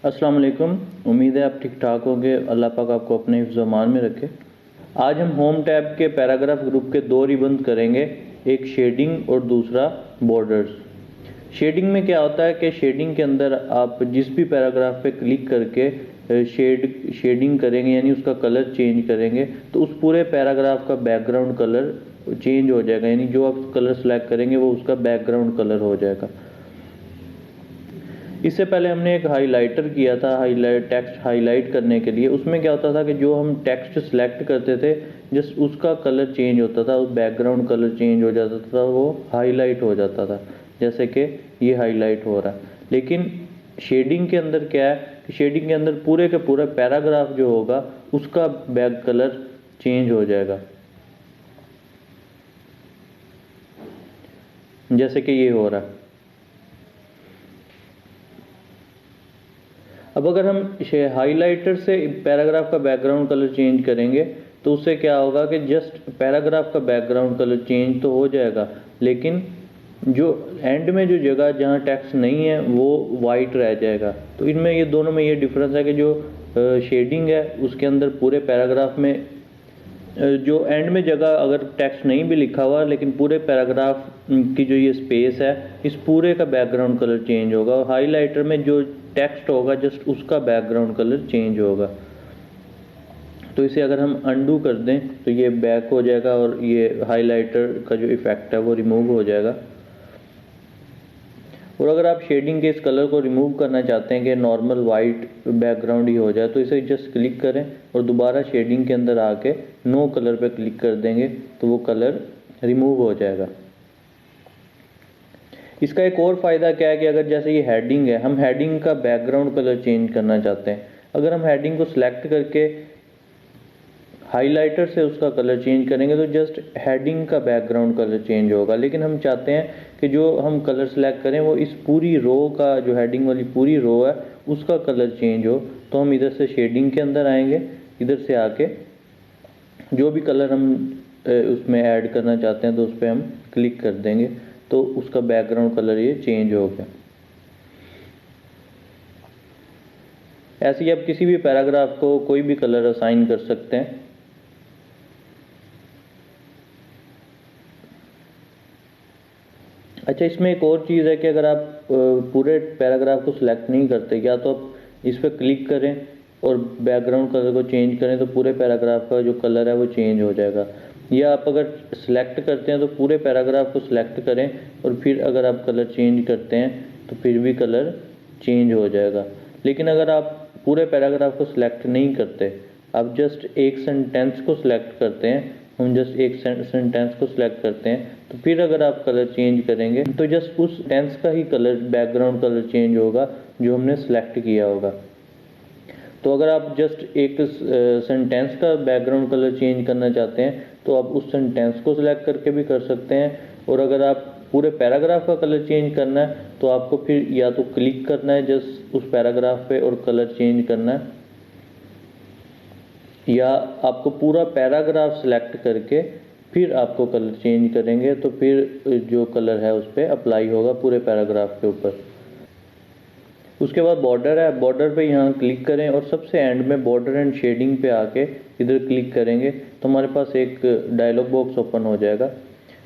अस्सलाम वालेकुम। उम्मीद है आप ठीक ठाक होंगे। अल्लाह पाक आपको अपने हिफ्ज़-ओ-मान में रखे। आज हम होम टैब के पैराग्राफ ग्रुप के दो रिबन करेंगे, एक शेडिंग और दूसरा बॉर्डर्स। शेडिंग में क्या होता है कि शेडिंग के अंदर आप जिस भी पैराग्राफ पे क्लिक करके शेडिंग करेंगे यानी उसका कलर चेंज करेंगे तो उस पूरे पैराग्राफ का बैकग्राउंड कलर चेंज हो जाएगा, यानी जो आप कलर सेलेक्ट करेंगे वो उसका बैकग्राउंड कलर हो जाएगा। इससे पहले हमने एक हाइलाइटर किया था टेक्स्ट हाईलाइट करने के लिए। उसमें क्या होता था कि जो हम टेक्स्ट सेलेक्ट करते थे जस्ट उसका कलर चेंज होता था, उस बैकग्राउंड कलर चेंज हो जाता था, वो हाईलाइट हो जाता था, जैसे कि ये हाईलाइट हो रहा है। लेकिन शेडिंग के अंदर क्या है कि शेडिंग के अंदर पूरे के पूरा पैराग्राफ जो होगा उसका बैक कलर चेंज हो जाएगा, जैसे कि ये हो रहा है। अब अगर हम हाइलाइटर से पैराग्राफ का बैकग्राउंड कलर चेंज करेंगे तो उससे क्या होगा कि जस्ट पैराग्राफ का बैकग्राउंड कलर चेंज तो हो जाएगा, लेकिन जो एंड में जो जगह जहाँ टेक्स्ट नहीं है वो वाइट रह जाएगा। तो इनमें ये दोनों में ये डिफरेंस है कि जो शेडिंग है उसके अंदर पूरे पैराग्राफ में जो एंड में जगह अगर टेक्स्ट नहीं भी लिखा हुआ लेकिन पूरे पैराग्राफ की जो ये स्पेस है इस पूरे का बैकग्राउंड कलर चेंज होगा, और हाइलाइटर में जो टेक्स्ट होगा जस्ट उसका बैकग्राउंड कलर चेंज होगा। तो इसे अगर हम अंडू कर दें तो ये बैक हो जाएगा और ये हाइलाइटर का जो इफ़ेक्ट है वो रिमूव हो जाएगा। और अगर आप शेडिंग के इस कलर को रिमूव करना चाहते हैं कि नॉर्मल वाइट बैकग्राउंड ही हो जाए तो इसे जस्ट क्लिक करें और दोबारा शेडिंग के अंदर आके नो कलर पे क्लिक कर देंगे तो वो कलर रिमूव हो जाएगा। इसका एक और फ़ायदा क्या है कि अगर जैसे ये हेडिंग है, हम हेडिंग का बैकग्राउंड कलर चेंज करना चाहते हैं, अगर हम हेडिंग को सिलेक्ट करके हाइलाइटर से उसका कलर चेंज करेंगे तो जस्ट हेडिंग का बैकग्राउंड कलर चेंज होगा। लेकिन हम चाहते हैं कि जो हम कलर सेलेक्ट करें वो इस पूरी रो का, जो हेडिंग वाली पूरी रो है उसका कलर चेंज हो, तो हम इधर से शेडिंग के अंदर आएंगे, इधर से आके जो भी कलर हम उसमें ऐड करना चाहते हैं तो उस पर हम क्लिक कर देंगे तो उसका बैकग्राउंड कलर ये चेंज हो गया। ऐसे ही आप किसी भी पैराग्राफ को कोई भी कलर असाइन कर सकते हैं। अच्छा, इसमें एक और चीज़ है कि अगर आप पूरे पैराग्राफ को सिलेक्ट नहीं करते, या तो आप इस पर क्लिक करें और बैकग्राउंड कलर को चेंज करें तो पूरे पैराग्राफ का जो कलर है वो चेंज हो जाएगा, या आप अगर सिलेक्ट करते हैं तो पूरे पैराग्राफ को सिलेक्ट करें और फिर अगर आप कलर चेंज करते हैं तो फिर भी कलर चेंज हो जाएगा। लेकिन अगर आप पूरे पैराग्राफ को सिलेक्ट नहीं करते, आप जस्ट एक सेंटेंस को सिलेक्ट करते हैं, हम जस्ट एक सेंटेंस को सिलेक्ट करते हैं तो फिर अगर आप कलर चेंज करेंगे तो जस्ट उस टेंस का ही कलर, बैकग्राउंड कलर चेंज होगा जो हमने सेलेक्ट किया होगा। तो अगर आप जस्ट एक सेंटेंस का बैकग्राउंड कलर चेंज करना चाहते हैं तो आप उस सेंटेंस को सिलेक्ट करके भी कर सकते हैं, और अगर आप पूरे पैराग्राफ का कलर चेंज करना है तो आपको फिर या तो क्लिक करना है जस्ट उस पैराग्राफ पे और कलर चेंज करना है, या आपको पूरा पैराग्राफ सेलेक्ट करके फिर आपको कलर चेंज करेंगे तो फिर जो कलर है उस पर अप्लाई होगा पूरे पैराग्राफ के ऊपर। उसके बाद बॉर्डर है, बॉर्डर पे यहाँ क्लिक करें और सबसे एंड में बॉर्डर एंड शेडिंग पे आके इधर क्लिक करेंगे तो हमारे पास एक डायलॉग बॉक्स ओपन हो जाएगा।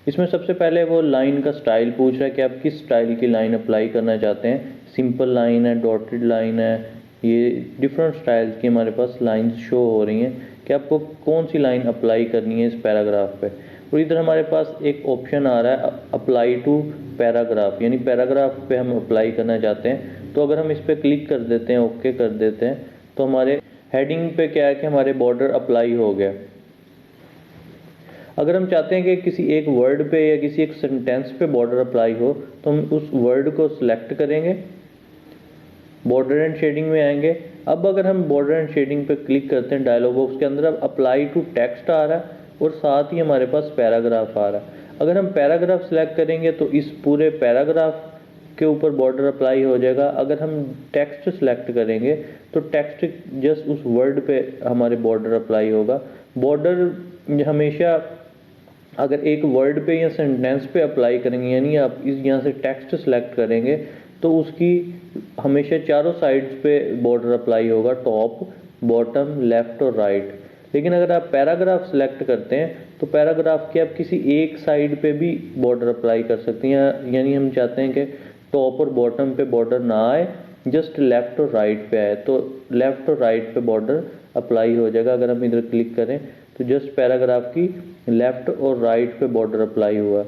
इसमें सबसे पहले वो लाइन का स्टाइल पूछ रहा है कि आप किस स्टाइल की लाइन अप्लाई करना चाहते हैं। सिंपल लाइन है, डॉटेड लाइन है, ये डिफरेंट स्टाइल्स की हमारे पास लाइंस शो हो रही हैं कि आपको कौन सी लाइन अप्लाई करनी है इस पैराग्राफ पे। और इधर हमारे पास एक ऑप्शन आ रहा है अप्लाई टू पैराग्राफ, यानी पैराग्राफ पे हम अप्लाई करना चाहते हैं। तो अगर हम इस पर क्लिक कर देते हैं, ओके कर देते हैं, तो हमारे हेडिंग पे क्या है कि हमारे बॉर्डर अप्लाई हो गया। अगर हम चाहते हैं कि किसी एक वर्ड पे या किसी एक सेंटेंस पे बॉर्डर अप्लाई हो तो हम उस वर्ड को सिलेक्ट करेंगे, बॉर्डर एंड शेडिंग में आएंगे। अब अगर हम बॉर्डर एंड शेडिंग पे क्लिक करते हैं डायलॉग बॉक्स के अंदर अब अप्लाई टू टेक्स्ट आ रहा है और साथ ही हमारे पास पैराग्राफ आ रहा है। अगर हम पैराग्राफ सेलेक्ट करेंगे तो इस पूरे पैराग्राफ के ऊपर बॉर्डर अप्लाई हो जाएगा। अगर हम टेक्स्ट सेलेक्ट करेंगे तो टेक्स्ट जस्ट उस वर्ड पे हमारे बॉर्डर अप्लाई होगा। बॉर्डर हमेशा अगर एक वर्ड पे या सेंटेंस पे अप्लाई करेंगे, यानी आप इस यहाँ से टेक्स्ट सेलेक्ट करेंगे तो उसकी हमेशा चारों साइड्स पे बॉर्डर अप्लाई होगा, टॉप, बॉटम, लेफ्ट और राइट। लेकिन अगर आप पैराग्राफ सेलेक्ट करते हैं तो पैराग्राफ के आप किसी एक साइड पे भी बॉर्डर अप्लाई कर सकते हैं, यानी हम चाहते हैं कि टॉप और बॉटम पे बॉर्डर ना आए, जस्ट लेफ्ट और राइट पे आए, तो लेफ्ट और राइट पे बॉर्डर अप्लाई हो जाएगा। अगर हम इधर क्लिक करें तो जस्ट पैराग्राफ की लेफ्ट और राइट पे बॉर्डर अप्लाई हुआ।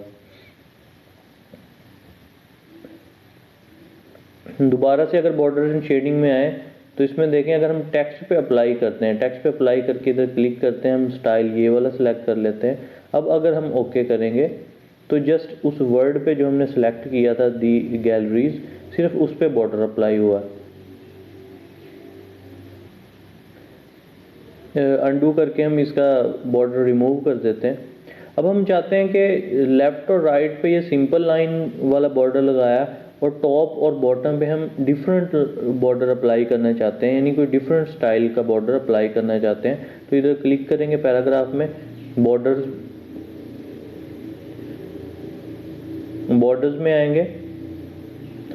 दोबारा से अगर बॉर्डर एंड शेडिंग में आए तो इसमें देखें, अगर हम टेक्स्ट पे अप्लाई करते हैं, टेक्स्ट पे अप्लाई करके इधर क्लिक करते हैं, हम स्टाइल ये वाला सिलेक्ट कर लेते हैं। अब अगर हम ओके करेंगे तो जस्ट उस वर्ड पे जो हमने सेलेक्ट किया था दी गैलरीज, सिर्फ उस पे बॉर्डर अप्लाई हुआ। अंडू करके हम इसका बॉर्डर रिमूव कर देते हैं। अब हम चाहते हैं कि लेफ्ट और राइट पे ये सिंपल लाइन वाला बॉर्डर लगाया और टॉप और बॉटम पे हम डिफरेंट बॉर्डर अप्लाई करना चाहते हैं, यानी कोई डिफरेंट स्टाइल का बॉर्डर अप्लाई करना चाहते हैं। तो इधर क्लिक करेंगे पैराग्राफ में, बॉर्डर्स में आएंगे,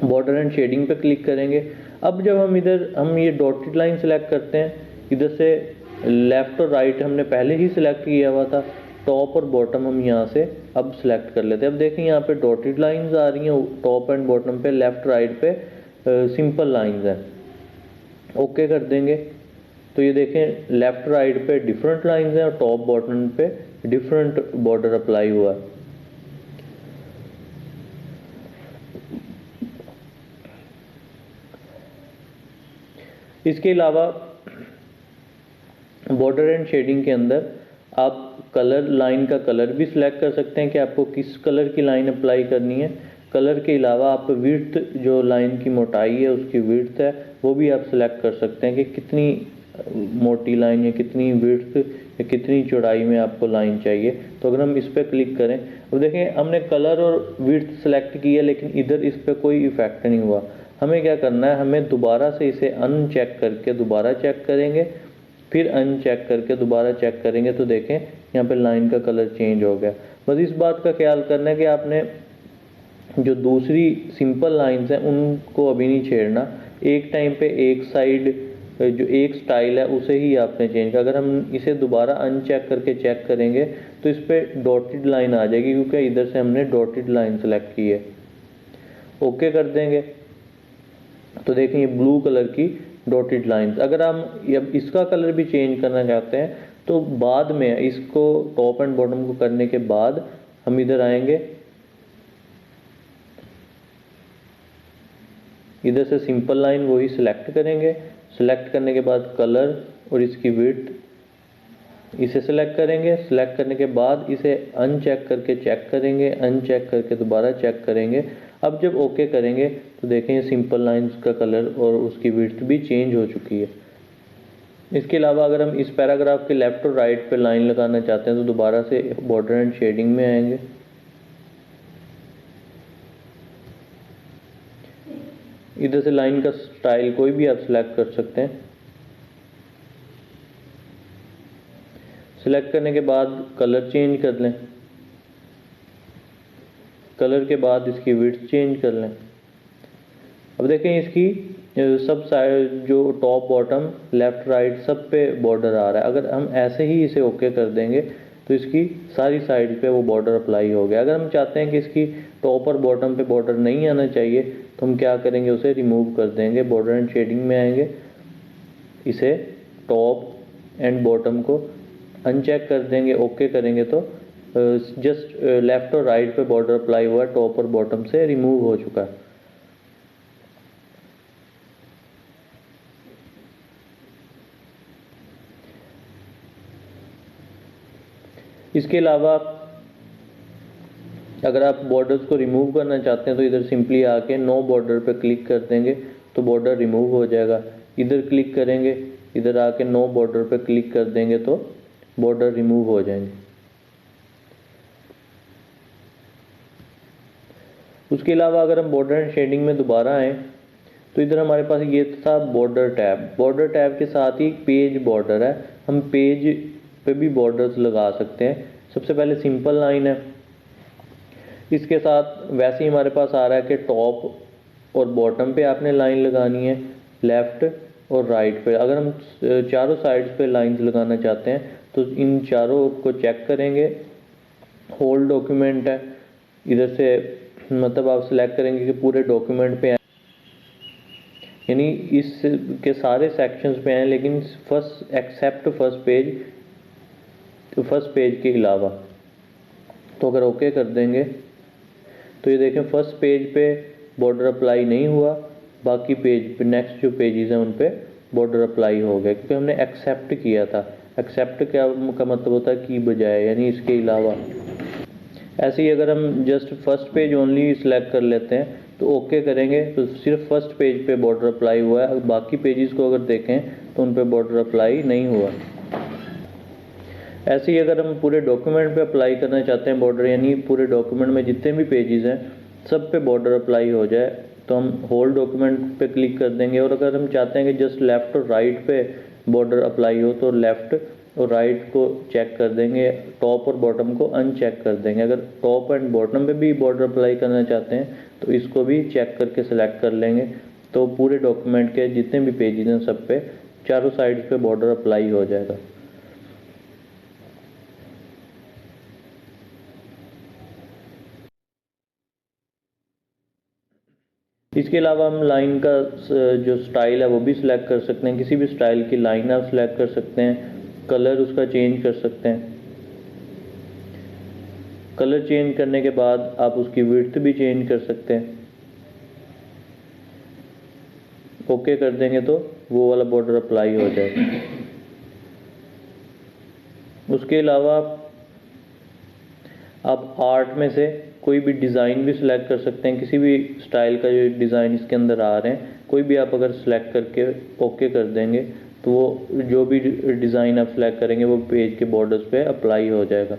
बॉर्डर एंड शेडिंग पे क्लिक करेंगे। अब जब हम ये डॉटेड लाइन सेलेक्ट करते हैं, इधर से लेफ्ट और राइट हमने पहले ही सिलेक्ट किया हुआ था, टॉप और बॉटम हम यहाँ से अब सिलेक्ट कर लेते हैं। अब देखें यहाँ पे डॉटेड लाइंस आ रही हैं टॉप एंड बॉटम पे, लेफ्ट राइट पे सिंपल लाइंस हैं। ओके कर देंगे तो ये देखें लेफ्ट राइट पे डिफरेंट लाइंस हैं और टॉप बॉटम पे डिफरेंट बॉर्डर अप्लाई हुआ है। इसके अलावा बॉर्डर एंड शेडिंग के अंदर आप कलर, लाइन का कलर भी सिलेक्ट कर सकते हैं कि आपको किस कलर की लाइन अप्लाई करनी है। कलर के अलावा आप विड्थ, जो लाइन की मोटाई है उसकी विड्थ है, वो भी आप सिलेक्ट कर सकते हैं कि कितनी मोटी लाइन या कितनी विड्थ या कितनी चौड़ाई में आपको लाइन चाहिए। तो अगर हम इस पर क्लिक करें, अब देखें हमने कलर और विड्थ सेलेक्ट किया लेकिन इधर इस पर कोई इफेक्ट नहीं हुआ। हमें क्या करना है, हमें दोबारा से इसे अनचेक करके दोबारा चेक करेंगे, फिर अनचेक करके दोबारा चेक करेंगे तो देखें यहाँ पे लाइन का कलर चेंज हो गया। बस इस बात का ख्याल करना है कि आपने जो दूसरी सिंपल लाइंस हैं उनको अभी नहीं छेड़ना, एक टाइम पे एक साइड जो एक स्टाइल है उसे ही आपने चेंज किया। अगर हम इसे दोबारा अनचेक करके चेक करेंगे तो इस पर डॉटेड लाइन आ जाएगी, क्योंकि इधर से हमने डॉटेड लाइन सेलेक्ट की है। ओके कर देंगे तो देखें ये ब्लू कलर की डॉटेड लाइंस। अगर हम अब इसका कलर भी चेंज करना चाहते हैं तो बाद में इसको टॉप एंड बॉटम को करने के बाद हम इधर आएंगे, इधर से सिंपल लाइन वही सिलेक्ट करेंगे। सिलेक्ट करने के बाद कलर और इसकी विड्थ इसे सिलेक्ट करेंगे। सिलेक्ट करने के बाद इसे अनचेक करके चेक करेंगे, अनचेक करके दोबारा चेक करेंगे। अब जब ओके करेंगे तो देखें सिंपल लाइंस का कलर और उसकी विड्थ भी चेंज हो चुकी है। इसके अलावा अगर हम इस पैराग्राफ के लेफ्ट और राइट पे लाइन लगाना चाहते हैं तो दोबारा से बॉर्डर एंड शेडिंग में आएंगे, इधर से लाइन का स्टाइल कोई भी आप सिलेक्ट कर सकते हैं। सिलेक्ट करने के बाद कलर चेंज कर लें, कलर के बाद इसकी विड्थ चेंज कर लें। अब देखें इसकी सब साइड जो टॉप बॉटम लेफ्ट राइट सब पे बॉर्डर आ रहा है। अगर हम ऐसे ही इसे ओके कर देंगे तो इसकी सारी साइड पे वो बॉर्डर अप्लाई हो गया। अगर हम चाहते हैं कि इसकी टॉप और बॉटम पे बॉर्डर नहीं आना चाहिए तो हम क्या करेंगे, उसे रिमूव कर देंगे। बॉर्डर एंड शेडिंग में आएंगे, इसे टॉप एंड बॉटम को अनचेक कर देंगे। ओके करेंगे तो जस्ट लेफ्ट और राइट पे बॉर्डर अप्लाई हुआ, टॉप और बॉटम से रिमूव हो चुका है। इसके अलावा अगर आप बॉर्डर्स को रिमूव करना चाहते हैं तो इधर सिंपली आके नो बॉर्डर पे क्लिक कर देंगे तो बॉर्डर रिमूव हो जाएगा। इधर क्लिक करेंगे, इधर आके नो बॉर्डर पे क्लिक कर देंगे तो बॉर्डर रिमूव हो जाएंगे। उसके अलावा अगर हम बॉर्डर एंड शेडिंग में दोबारा आए तो इधर हमारे पास ये था बॉर्डर टैब। बॉर्डर टैब के साथ ही पेज बॉर्डर है, हम पेज पे भी बॉर्डर्स लगा सकते हैं। सबसे पहले सिंपल लाइन है, इसके साथ वैसे ही हमारे पास आ रहा है कि टॉप और बॉटम पे आपने लाइन लगानी है लेफ़्ट और राइट पे। अगर हम चारों साइड्स पे लाइंस लगाना चाहते हैं तो इन चारों को चेक करेंगे। होल डॉक्यूमेंट है, इधर से मतलब आप सिलेक्ट करेंगे कि पूरे डॉक्यूमेंट पे यानी इस के सारे सेक्शंस पे हैं, लेकिन फर्स्ट एक्सेप्ट फर्स्ट पेज के अलावा। तो अगर ओके कर देंगे तो ये देखें फर्स्ट पेज पे बॉर्डर अप्लाई नहीं हुआ, बाकी पेज पे नेक्स्ट जो पेजेस हैं उन पे बॉर्डर अप्लाई हो गया, क्योंकि हमने एक्सेप्ट किया था। एक्सेप्ट क्या का मतलब होता है की बजाय, यानी इसके अलावा। ऐसे ही अगर हम just first page only select कर लेते हैं तो ओके करेंगे तो सिर्फ फर्स्ट पेज पे बॉर्डर अप्लाई हुआ है, बाकी पेजेस को अगर देखें तो उन पे बॉर्डर अप्लाई नहीं हुआ। ऐसे ही अगर हम पूरे डॉक्यूमेंट पे अप्लाई करना चाहते हैं बॉर्डर, यानी पूरे डॉक्यूमेंट में जितने भी पेजेस हैं सब पे बॉर्डर अप्लाई हो जाए, तो हम होल डॉक्यूमेंट पे क्लिक कर देंगे। और अगर हम चाहते हैं कि जस्ट लेफ़्ट और राइट पे बॉर्डर अप्लाई हो तो लेफ़्ट और राइट को चेक कर देंगे, टॉप और बॉटम को अनचेक कर देंगे। अगर टॉप एंड बॉटम पे भी बॉर्डर अप्लाई करना चाहते हैं तो इसको भी चेक करके सिलेक्ट कर लेंगे, तो पूरे डॉक्यूमेंट के जितने भी पेजेस हैं सब पे चारों साइड्स पे बॉर्डर अप्लाई हो जाएगा। इसके अलावा हम लाइन का जो स्टाइल है वो भी सिलेक्ट कर सकते हैं, किसी भी स्टाइल की लाइन आप सिलेक्ट कर सकते हैं। कलर उसका चेंज कर सकते हैं। कलर चेंज करने के बाद आप उसकी विड्थ भी चेंज कर सकते हैं। ओके कर देंगे तो वो वाला बॉर्डर अप्लाई हो जाएगा। उसके अलावा आप आर्ट में से कोई भी डिज़ाइन भी सिलेक्ट कर सकते हैं, किसी भी स्टाइल का जो डिज़ाइन इसके अंदर आ रहे हैं कोई भी आप अगर सिलेक्ट करके ओके कर देंगे तो वो जो भी डिज़ाइन आप सिलेक्ट करेंगे वो पेज के बॉर्डर्स पे अप्लाई हो जाएगा।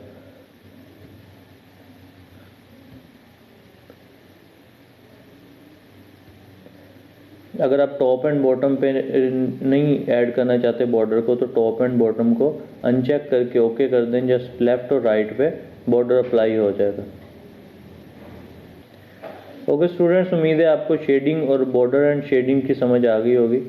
अगर आप टॉप एंड बॉटम पे नहीं ऐड करना चाहते बॉर्डर को तो टॉप एंड बॉटम को अनचेक करके ओके कर दें, जस्ट लेफ़्ट और राइट पे बॉर्डर अप्लाई हो जाएगा। ओके स्टूडेंट्स, उम्मीद है आपको शेडिंग और बॉर्डर एंड शेडिंग की समझ आ गई होगी।